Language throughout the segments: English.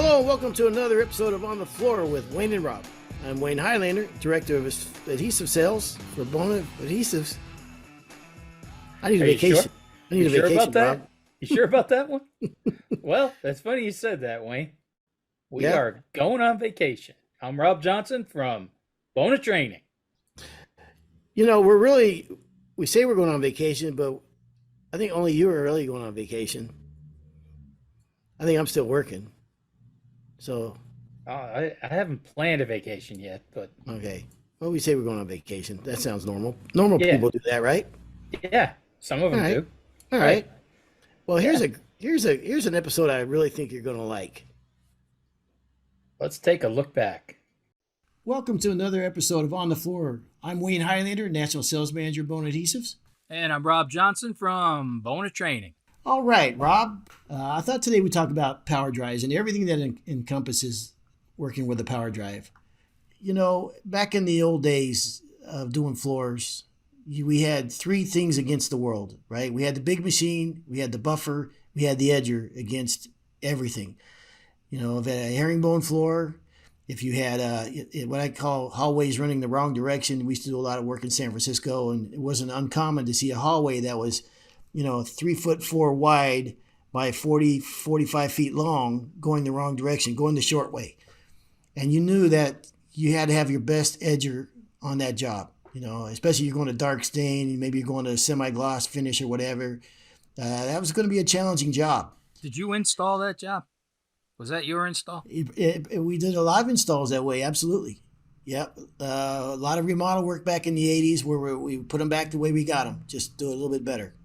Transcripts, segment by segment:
Hello and welcome to another episode of On the Floor with Wayne and Rob. I'm Wayne Highlander, Director of Adhesive Sales for Bona Adhesives. I need a vacation. Sure? I need a vacation, about that? Rob. You sure about that one? Well, that's funny you said that, Wayne. We are going on vacation. I'm Rob Johnson from Bona Training. You know, we say we're going on vacation, but I think only you are really going on vacation. I think I'm still working. So, I haven't planned a vacation yet, but okay. Well, we say we're going on vacation. That sounds normal. Normal Yeah. people do that, right? yeah, some of them All right. do. All right. Well, here's an episode I really think you're going to like. Let's take a look back. Welcome to another episode of On the Floor. I'm Wayne Highlander, National Sales Manager, Bona Adhesives. And I'm Rob Johnson from Bona Training. All right, Rob. I thought today we'd talk about power drives and everything that encompasses working with a power drive. You know, back in the old days of doing floors, we had three things against the world, right? We had the big machine, we had the buffer, we had the edger against everything. You know, if a herringbone floor, if you had what I call hallways running the wrong direction, we used to do a lot of work in San Francisco, and it wasn't uncommon to see a hallway that was 3'4" wide by 45 feet long, going the wrong direction, going the short way. And you knew that you had to have your best edger on that job, especially you're going to dark stain, maybe you're going to semi-gloss finish or whatever. That was going to be a challenging job. Did you install that job? Was that your install? We did a lot of installs that way, absolutely. Yep. A lot of remodel work back in the 80s where we put them back the way we got them, just do it a little bit better.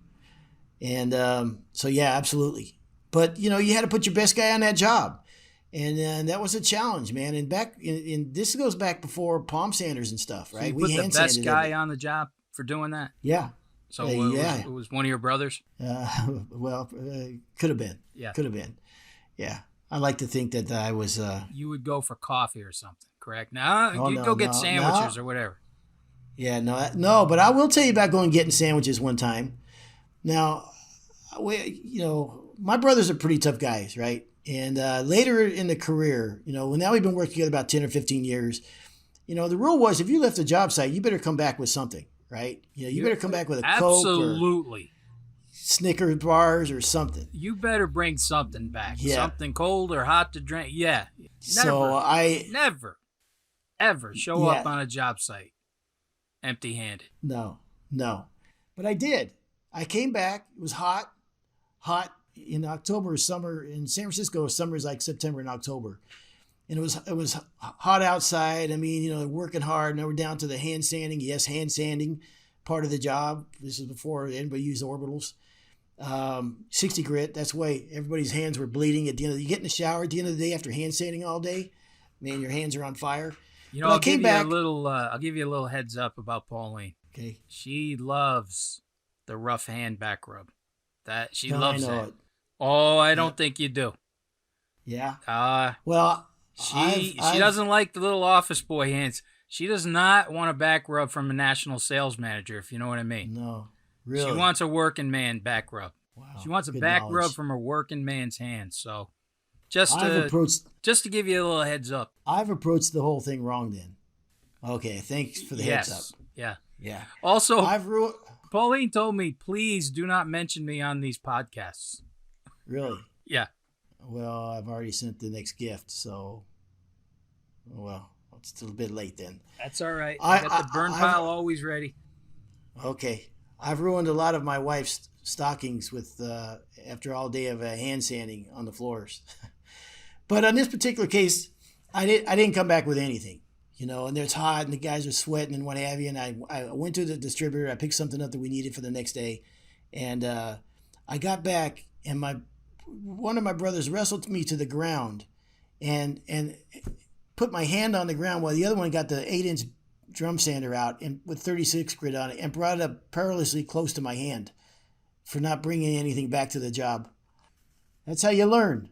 And so, yeah, absolutely. But, you had to put your best guy on that job. And that was a challenge, man. And this goes back before palm sanders and stuff, right? So you put the best guy on the job for doing that? Yeah. So it was one of your brothers? Could have been. Yeah. Could have been. Yeah. I like to think that I was... You would go for coffee or something, correct? You'd go get sandwiches or whatever. Yeah, no, but I will tell you about going and getting sandwiches one time. Now, my brothers are pretty tough guys, right? And later in the career, now we've been working together about 10 or 15 years. The rule was if you left the job site, you better come back with something, right? You better come back with a Coke or Snickers bars or something. You better bring something back. Yeah. Something cold or hot to drink. Yeah. Never, ever show up on a job site empty-handed. No. But I did. I came back. It was hot in October, summer in San Francisco. Summer is like September and October, and it was hot outside. I mean, working hard. Now we're down to the hand sanding. Yes, hand sanding, part of the job. This is before anybody used orbitals. 60 grit. That's why everybody's hands were bleeding at the end. You get in the shower at the end of the day after hand sanding all day. Man, your hands are on fire. I'll give you a little heads up about Pauline. Okay. She loves the rough hand back rub. That she loves it. Oh, I don't think you do. Yeah. She doesn't like the little office boy hands. She does not want a back rub from a national sales manager, if you know what I mean. No, really. She wants a working man back rub. Wow. She wants a back rub from a working man's hands. So just to give you a little heads up. I've approached the whole thing wrong then. Okay, thanks for the heads up. Yeah. Also, Pauline told me, please do not mention me on these podcasts. Really? Yeah. Well, I've already sent the next gift, so, it's a little bit late then. That's all right. I got the burn pile always ready. Okay. I've ruined a lot of my wife's stockings with after all day of hand sanding on the floors. But on this particular case, I didn't come back with anything. And it's hot and the guys are sweating and what have you. And I went to the distributor. I picked something up that we needed for the next day. And I got back and one of my brothers wrestled me to the ground and put my hand on the ground while the other one got the 8-inch drum sander out and with 36 grit on it and brought it up perilously close to my hand for not bringing anything back to the job. That's how you learn.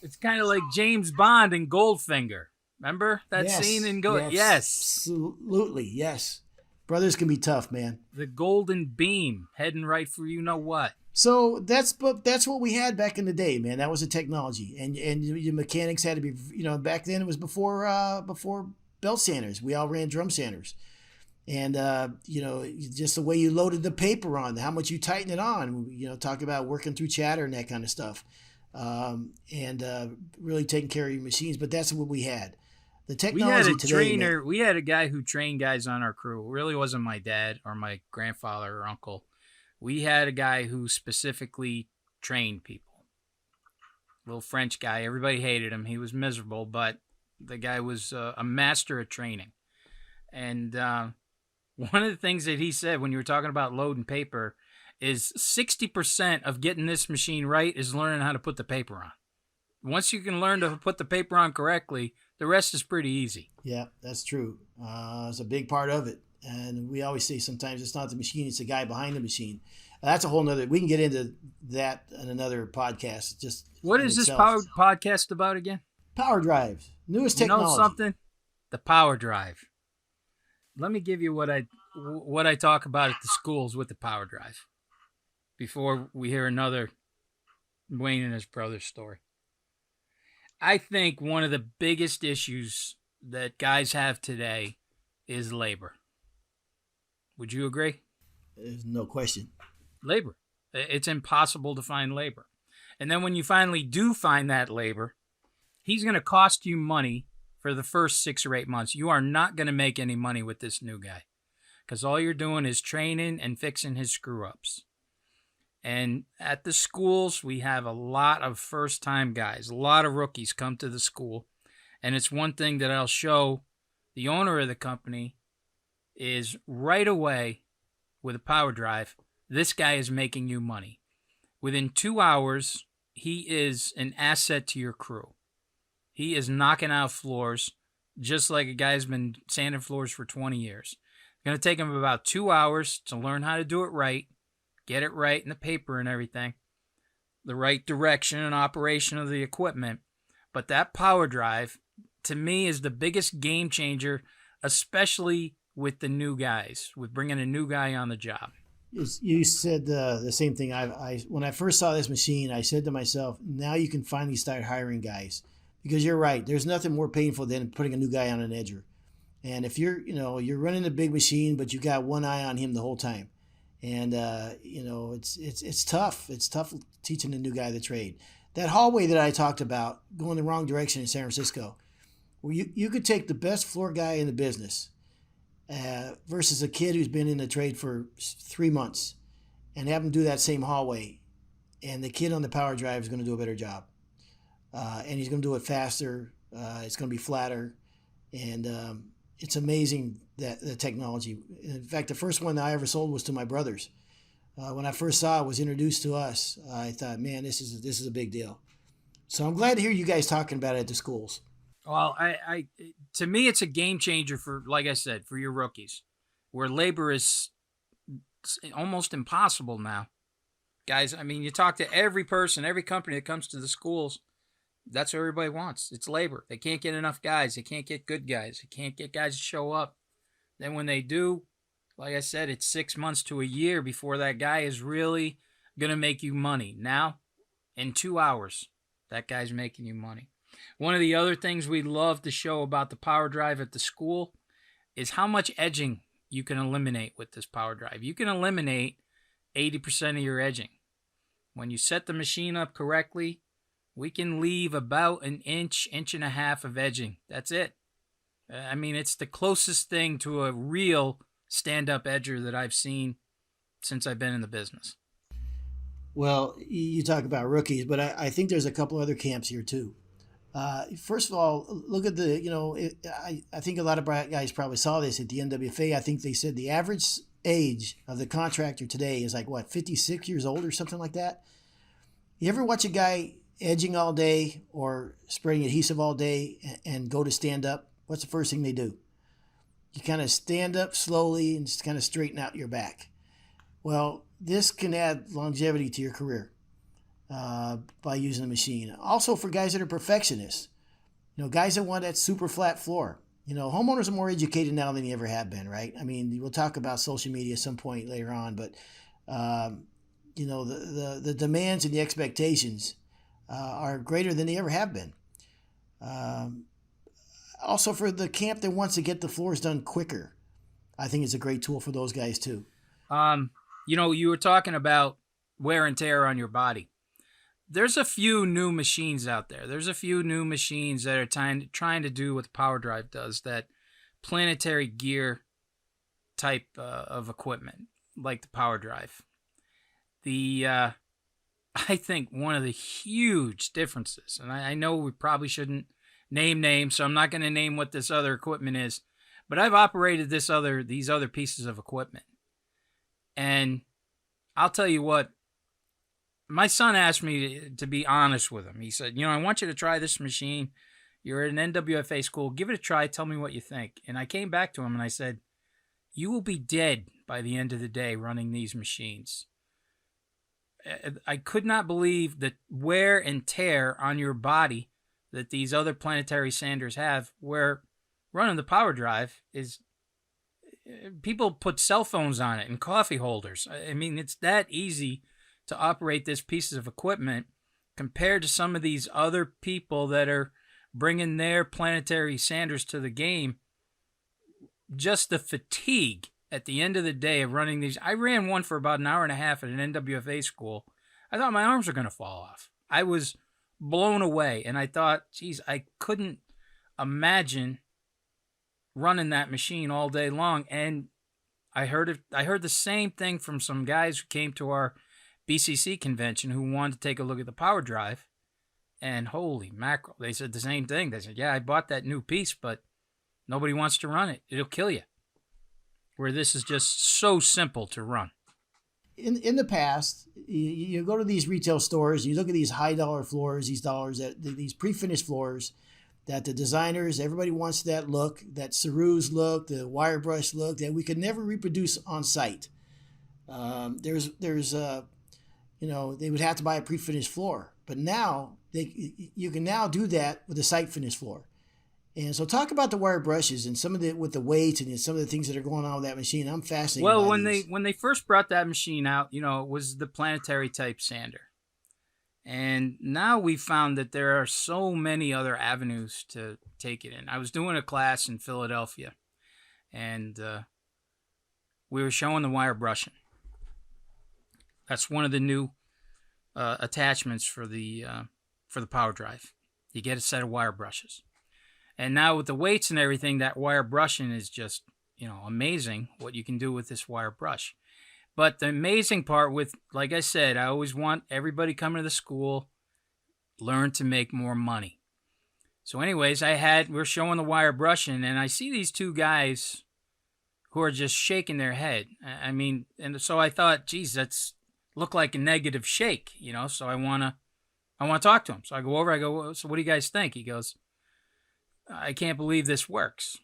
It's kind of like James Bond in Goldfinger. Remember that scene in Gold? Yes. Absolutely, yes. Brothers can be tough, man. The golden beam heading right for you know what. So that's what we had back in the day, man. That was the technology, and your mechanics had to be, back then it was before belt sanders. We all ran drum sanders, and just the way you loaded the paper on, how much you tighten it on. Talk about working through chatter and that kind of stuff, and really taking care of your machines. But that's what we had. The technology today, man. We had a guy who trained guys on our crew. It really wasn't my dad or my grandfather or uncle. We had a guy who specifically trained people. Little French guy. Everybody hated him. He was miserable, but the guy was a master at training. And one of the things that he said when you were talking about loading paper is 60% of getting this machine right is learning how to put the paper on. Once you can learn to put the paper on correctly, the rest is pretty easy. Yeah, that's true. It's a big part of it. And we always say sometimes it's not the machine, it's the guy behind the machine. That's a whole nother, we can get into that in another podcast. What is this podcast about again? Power drives, newest technology. You know something? The power drive. Let me give you what I talk about at the schools with the power drive before we hear another Wayne and his brother's story. I think one of the biggest issues that guys have today is labor. Would you agree? There's no question. Labor. It's impossible to find labor. And then when you finally do find that labor, he's going to cost you money for the first 6 or 8 months. You are not going to make any money with this new guy because all you're doing is training and fixing his screw-ups. And at the schools, we have a lot of first-time guys. A lot of rookies come to the school. And it's one thing that I'll show the owner of the company is right away with a power drive, this guy is making you money. Within 2 hours, he is an asset to your crew. He is knocking out floors just like a guy's been sanding floors for 20 years. It's going to take him about 2 hours to learn how to do it right, get it right in the paper and everything, the right direction and operation of the equipment. But that power drive, to me, is the biggest game changer, especially with the new guys, with bringing a new guy on the job. You said the same thing. When I first saw this machine, I said to myself, now you can finally start hiring guys. Because you're right, there's nothing more painful than putting a new guy on an edger. And if you're running a big machine, but you got one eye on him the whole time. And, it's tough. It's tough teaching a new guy the trade. That hallway that I talked about, going the wrong direction in San Francisco, where you could take the best floor guy in the business versus a kid who's been in the trade for 3 months and have him do that same hallway. And the kid on the power drive is going to do a better job. And he's going to do it faster. It's going to be flatter. And it's amazing that the technology. In fact, the first one that I ever sold was to my brothers. When I first saw it was introduced to us, I thought, man, this is a big deal. So I'm glad to hear you guys talking about it at the schools. Well, to me, it's a game changer for, like I said, for your rookies, where labor is almost impossible now. Guys, I mean, you talk to every person, every company that comes to the schools, that's what everybody wants. It's labor. They can't get enough guys. They can't get good guys. They can't get guys to show up. Then when they do, like I said, it's 6 months to a year before that guy is really going to make you money. Now, in 2 hours, that guy's making you money. One of the other things we love to show about the power drive at the school is how much edging you can eliminate with this power drive. You can eliminate 80% of your edging. When you set the machine up correctly, we can leave about an inch, inch and a half of edging. That's it. I mean, it's the closest thing to a real stand-up edger that I've seen since I've been in the business. Well, you talk about rookies, but I think there's a couple other camps here too. First of all, look at I think a lot of guys probably saw this at the NWFA. I think they said the average age of the contractor today is 56 years old or something like that. You ever watch a guy edging all day or spraying adhesive all day and go to stand up? What's the first thing they do? You kind of stand up slowly and just kind of straighten out your back. Well, this can add longevity to your career by using the machine. Also for guys that are perfectionists, guys that want that super flat floor. Homeowners are more educated now than they ever have been, right? I mean, we'll talk about social media at some point later on, but um, the demands and the expectations are greater than they ever have been. Um, Also, for the camp that wants to get the floors done quicker, I think it's a great tool for those guys too. Um, you were talking about wear and tear on your body. There's a few new machines out there. There's a few new machines that are trying to do what the Power Drive does, that planetary gear type of equipment, like the Power Drive. The I think one of the huge differences, and I know we probably shouldn't name names, so I'm not going to name what this other equipment is, but I've operated these other pieces of equipment, and I'll tell you what. My son asked me to be honest with him. He said, I want you to try this machine. You're at an NWFA school. Give it a try. Tell me what you think. And I came back to him and I said, you will be dead by the end of the day running these machines. I could not believe the wear and tear on your body that these other planetary sanders have, where running the Power Drive is, people put cell phones on it and coffee holders. I mean, it's that easy to operate this piece of equipment compared to some of these other people that are bringing their planetary sanders to the game. Just the fatigue at the end of the day of running these. I ran one for about an hour and a half at an NWFA school. I thought my arms were going to fall off. I was blown away, and I thought, geez, I couldn't imagine running that machine all day long. And I heard the same thing from some guys who came to our BCC convention who wanted to take a look at the Power Drive, and holy mackerel, they said the same thing. They said, yeah, I bought that new piece, but nobody wants to run it. It'll kill you. Where this is just so simple to run. In the past, you go to these retail stores, you look at these high dollar floors, these pre-finished floors that the designers, everybody wants that look, that Ceruse look, the wire brush look that we could never reproduce on site. They would have to buy a pre-finished floor, but now you can now do that with a site finished floor. And so, talk about the wire brushes and some of with the weights and some of the things that are going on with that machine. I'm fascinated. Well, by when they first brought that machine out, it was the planetary type sander, and now we found that there are so many other avenues to take it in. I was doing a class in Philadelphia, and we were showing the wire brushing. That's one of the new attachments for the Power Drive. You get a set of wire brushes. And now with the weights and everything, that wire brushing is just, amazing what you can do with this wire brush. But the amazing part with, like I said, I always want everybody coming to the school, learn to make more money. So anyways, we're showing the wire brushing, and I see these two guys who are just shaking their head. I mean, and so I thought, geez, that's look like a negative shake, so I want to talk to him. So I go over, I go, so what do you guys think? He goes, I can't believe this works.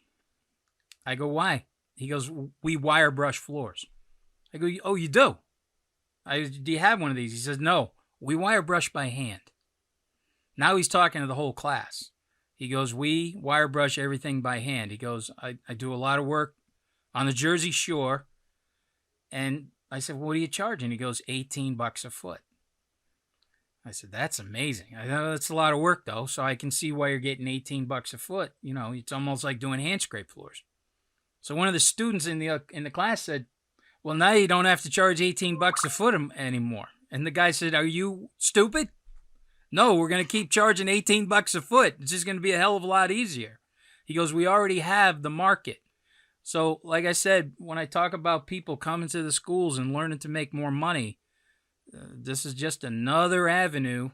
I go, why? He goes, we wire brush floors. I go, oh, you do? Do you have one of these? He says, no, we wire brush by hand. Now he's talking to the whole class. He goes, we wire brush everything by hand. He goes, I do a lot of work on the Jersey Shore. And I said, well, what are you charging? He goes, $18 a foot. I said, that's amazing. I know that's a lot of work, though, so I can see why you're getting $18 a foot. It's almost like doing hand scrape floors. So one of the students in the class said, well, now you don't have to charge $18 a foot anymore. And the guy said, are you stupid? No, we're going to keep charging $18 a foot. It's just going to be a hell of a lot easier. He goes, we already have the market. So, like I said, when I talk about people coming to the schools and learning to make more money, this is just another avenue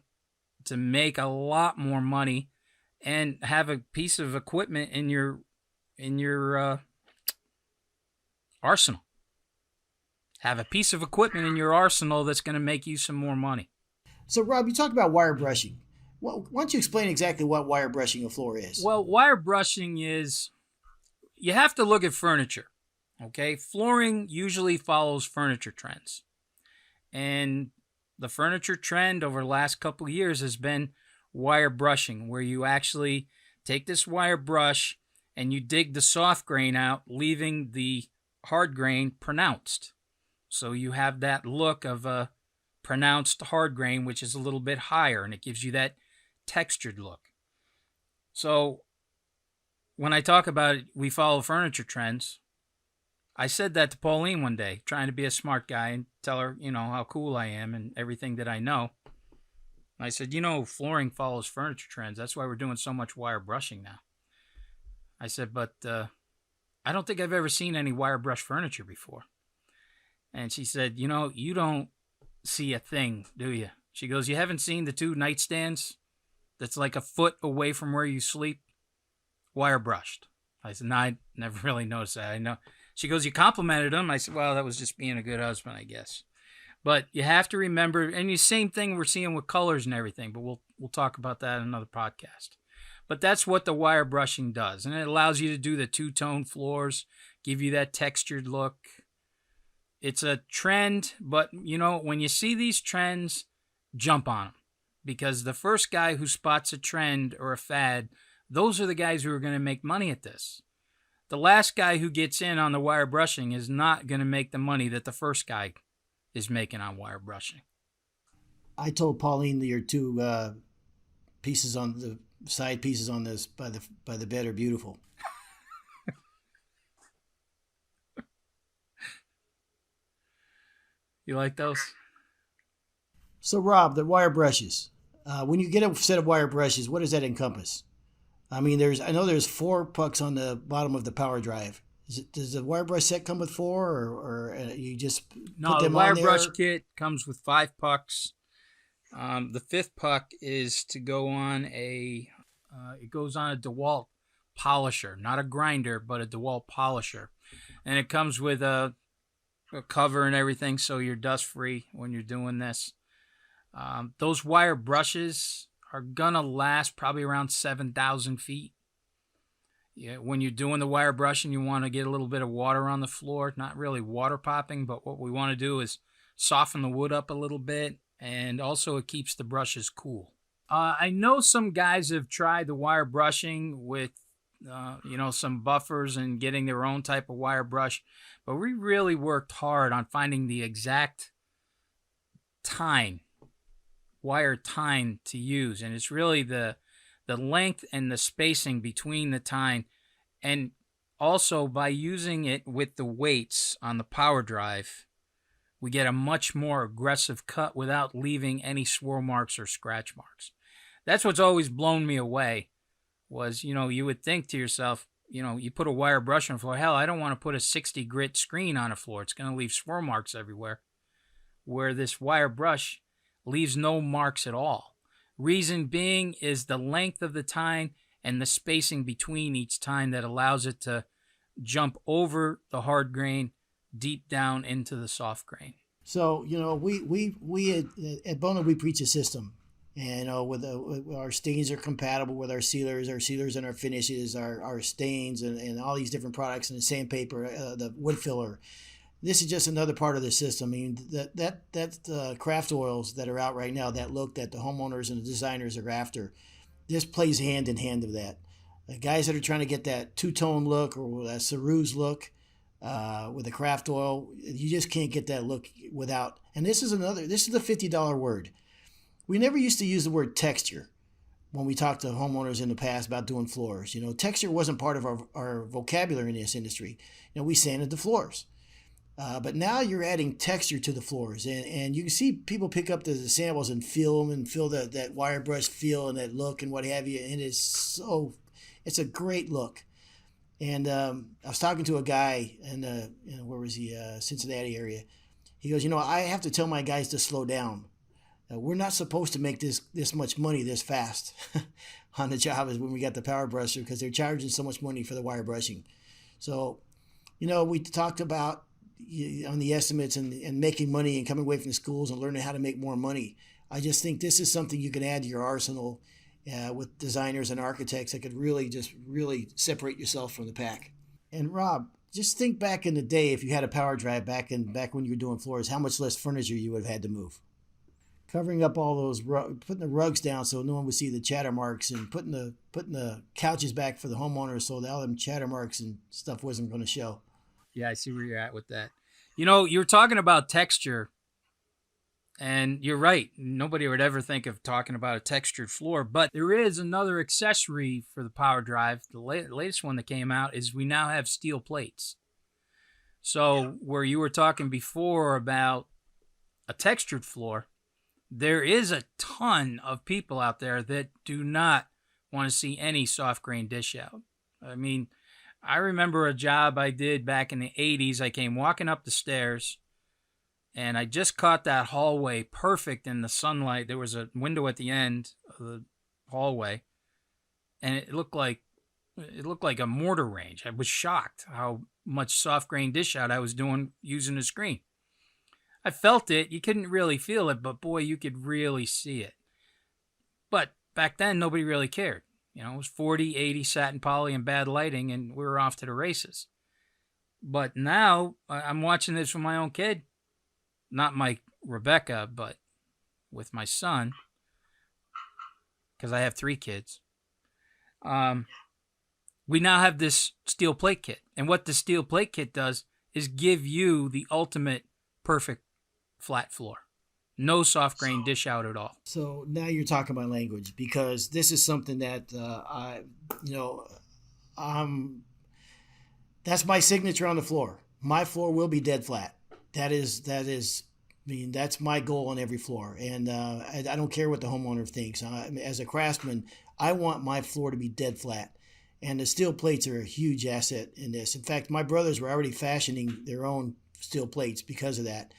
to make a lot more money and have a piece of equipment in your arsenal. Have a piece of equipment in your arsenal that's going to make you some more money. So, Rob, you talk about wire brushing. Why don't you explain exactly what wire brushing a floor is? Well, wire brushing is, you have to look at furniture, okay? Flooring usually follows furniture trends. And the furniture trend over the last couple of years has been wire brushing, where you actually take this wire brush and you dig the soft grain out, leaving the hard grain pronounced. So you have that look of a pronounced hard grain, which is a little bit higher, and it gives you that textured look. So when I talk about it, we follow furniture trends. I said that to Pauline one day, trying to be a smart guy and tell her, how cool I am and everything that I know. I said, flooring follows furniture trends. That's why we're doing so much wire brushing now. I said, but I don't think I've ever seen any wire brush furniture before. And she said, you don't see a thing, do you? She goes, you haven't seen the 2 nightstands that's like a foot away from where you sleep? Wire brushed. I said, no, I never really noticed that. I know. She goes, you complimented them. I said, well, that was just being a good husband, I guess. But you have to remember, and the same thing we're seeing with colors and everything, but we'll talk about that in another podcast. But that's what the wire brushing does. And it allows you to do the 2-tone floors, give you that textured look. It's a trend, but when you see these trends, jump on them. Because the first guy who spots a trend or a fad, those are the guys who are going to make money at this. The last guy who gets in on the wire brushing is not going to make the money that the first guy is making on wire brushing. I told Pauline that your 2 pieces on the side pieces on this by the bed are beautiful. You like those? So Rob, the wire brushes. When you get a set of wire brushes, what does that encompass? I mean, I know there's 4 pucks on the bottom of the power drive. Does the wire brush set come with 4, or you just put them on there? No, the wire brush kit comes with 5 pucks. The 5th puck is to go on it goes on a DeWalt polisher, not a grinder, but a DeWalt polisher, and it comes with a cover and everything, so you're dust free when you're doing this. Those wire brushes are gonna last probably around 7,000 feet. Yeah, when you're doing the wire brushing, you want to get a little bit of water on the floor. Not really water popping, but what we want to do is soften the wood up a little bit, and also it keeps the brushes cool. I know some guys have tried the wire brushing with, some buffers and getting their own type of wire brush, but we really worked hard on finding the exact wire tine to use, and it's really the length and the spacing between the tine, and also by using it with the weights on the power drive, we get a much more aggressive cut without leaving any swirl marks or scratch marks. That's what's always blown me away was, you would think to yourself, you put a wire brush on the floor. Hell, I don't want to put a 60 grit screen on a floor. It's going to leave swirl marks everywhere. Where this wire brush leaves no marks at all. Reason being is the length of the tine and the spacing between each tine that allows it to jump over the hard grain deep down into the soft grain. So, we at Bona, we preach a system. And, with our stains are compatible with our sealers and our finishes, our stains and all these different products, and the sandpaper, the wood filler. This is just another part of the system. I mean, that craft oils that are out right now, that look that the homeowners and the designers are after, this plays hand in hand of that. The guys that are trying to get that 2-tone look or that ceruse look with the craft oil, you just can't get that look without. And this is the $50 word. We never used to use the word texture when we talked to homeowners in the past about doing floors. Texture wasn't part of our vocabulary in this industry. We sanded the floors. But now you're adding texture to the floors, and you can see people pick up the samples and feel them and feel that wire brush feel and that look and what have you. And it's a great look. And I was talking to a guy in where was he? Cincinnati area. He goes, I have to tell my guys to slow down. We're not supposed to make this much money this fast on the job as when we got the power brusher because they're charging so much money for the wire brushing. So, we talked about on the estimates and making money and coming away from the schools and learning how to make more money. I just think this is something you can add to your arsenal with designers and architects that could really separate yourself from the pack. And Rob, just think back in the day if you had a power drive back when you were doing floors, how much less furniture you would have had to move. covering up all those putting the rugs down so no one would see the chatter marks, and putting the couches back for the homeowners so that all them chatter marks and stuff wasn't going to show. Yeah, I see where you're at with that. You know, you're talking about texture, and you're right. Nobody would ever think of talking about a textured floor, but there is another accessory for the Power Drive. The latest one that came out is we now have steel plates. So where you were talking before about a textured floor, there is a ton of people out there that do not want to see any soft grain dish out. I mean, I remember a job I did back in the 80s. I came walking up the stairs, and I just caught that hallway perfect in the sunlight. There was a window at the end of the hallway, and it looked like a mortar range. I was shocked how much soft grain dish out I was doing using the screen. I felt it. You couldn't really feel it, but boy, you could really see it. But back then, nobody really cared. You know, it was 40, 80 satin poly and bad lighting, and we were off to the races. But now, I'm watching this with my own kid. Not my Rebecca, but with my son, because I have 3 kids. We now have this steel plate kit. And what the steel plate kit does is give you the ultimate perfect flat floor. No soft grain dish out at all. So now you're talking my language, because this is something that that's my signature on the floor. My floor will be dead flat. That is. I mean, that's my goal on every floor, and I don't care what the homeowner thinks. As a craftsman, I want my floor to be dead flat, and the steel plates are a huge asset in this. In fact, my brothers were already fashioning their own steel plates because of that.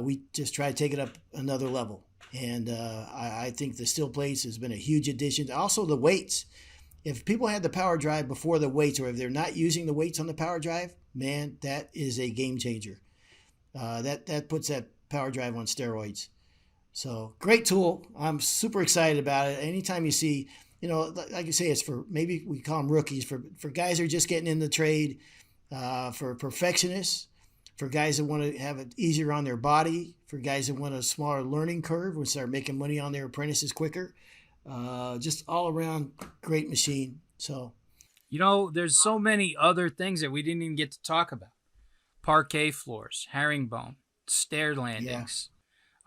We just try to take it up another level. And I think the steel plates has been a huge addition. Also, the weights. If people had the Power Drive before the weights, or if they're not using the weights on the Power Drive, man, that is a game changer. That puts that Power Drive on steroids. So great tool. I'm super excited about it. Anytime you see, like you say, it's for, maybe we call them rookies, for guys who are just getting in the trade, for perfectionists, for guys that want to have it easier on their body, for guys that want a smaller learning curve and start making money on their apprentices quicker. Just all around great machine. So, there's so many other things that we didn't even get to talk about. Parquet floors, herringbone, stair landings,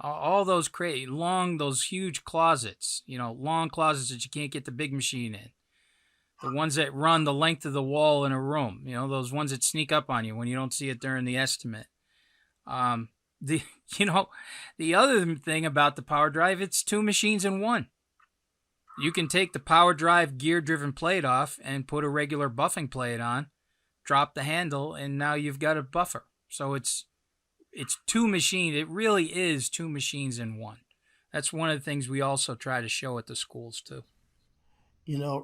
all those those huge closets, long closets that you can't get the big machine in. The ones that run the length of the wall in a room, those ones that sneak up on you when you don't see it during the estimate. The other thing about the Power Drive, it's 2 machines in one. You can take the Power Drive gear-driven plate off and put a regular buffing plate on, drop the handle, and now you've got a buffer. So it's 2 machines. It really is 2 machines in one. That's one of the things we also try to show at the schools too.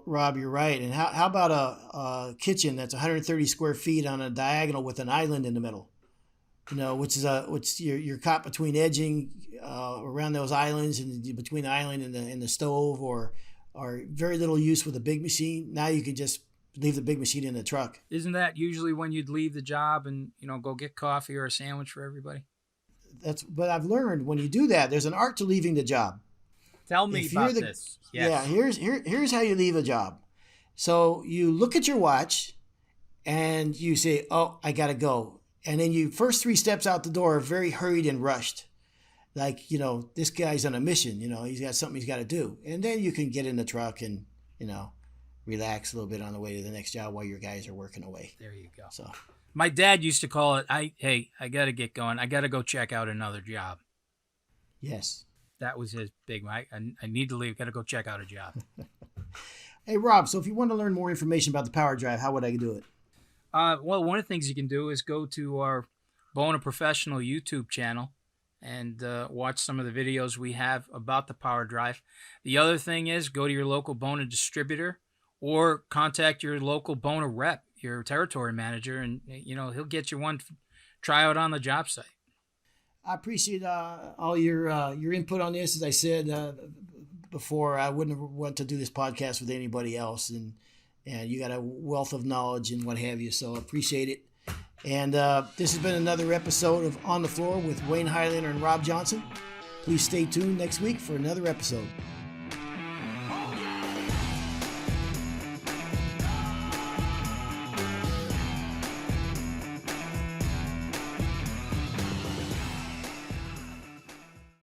Rob, you're right. And how about a kitchen that's 130 square feet on a diagonal with an island in the middle? Which you're caught between edging around those islands, and between the island and the stove, or very little use with a big machine. Now you can just leave the big machine in the truck. Isn't that usually when you'd leave the job and go get coffee or a sandwich for everybody? But I've learned when you do that, there's an art to leaving the job. Tell me about this. Yes. Yeah, here's how you leave a job. So you look at your watch and you say, "Oh, I gotta go." And then you first 3 steps out the door are very hurried and rushed. Like, this guy's on a mission, he's got something he's got to do. And then you can get in the truck and, relax a little bit on the way to the next job while your guys are working away. There you go. So my dad used to call it, I got to get going. I got to go check out another job. Yes. That was his big, I need to leave. Got to go check out a job. Hey, Rob, so if you want to learn more information about the Power Drive, how would I do it? Well, one of the things you can do is go to our Bona Professional YouTube channel and watch some of the videos we have about the Power Drive. The other thing is go to your local Bona distributor or contact your local Bona rep, your territory manager, and he'll get you one tryout on the job site. I appreciate all your input on this. As I said before, I wouldn't want to do this podcast with anybody else, and you got a wealth of knowledge and what have you, so I appreciate it. And this has been another episode of On the Floor with Wayne Highlander and Rob Johnson. Please stay tuned next week for another episode.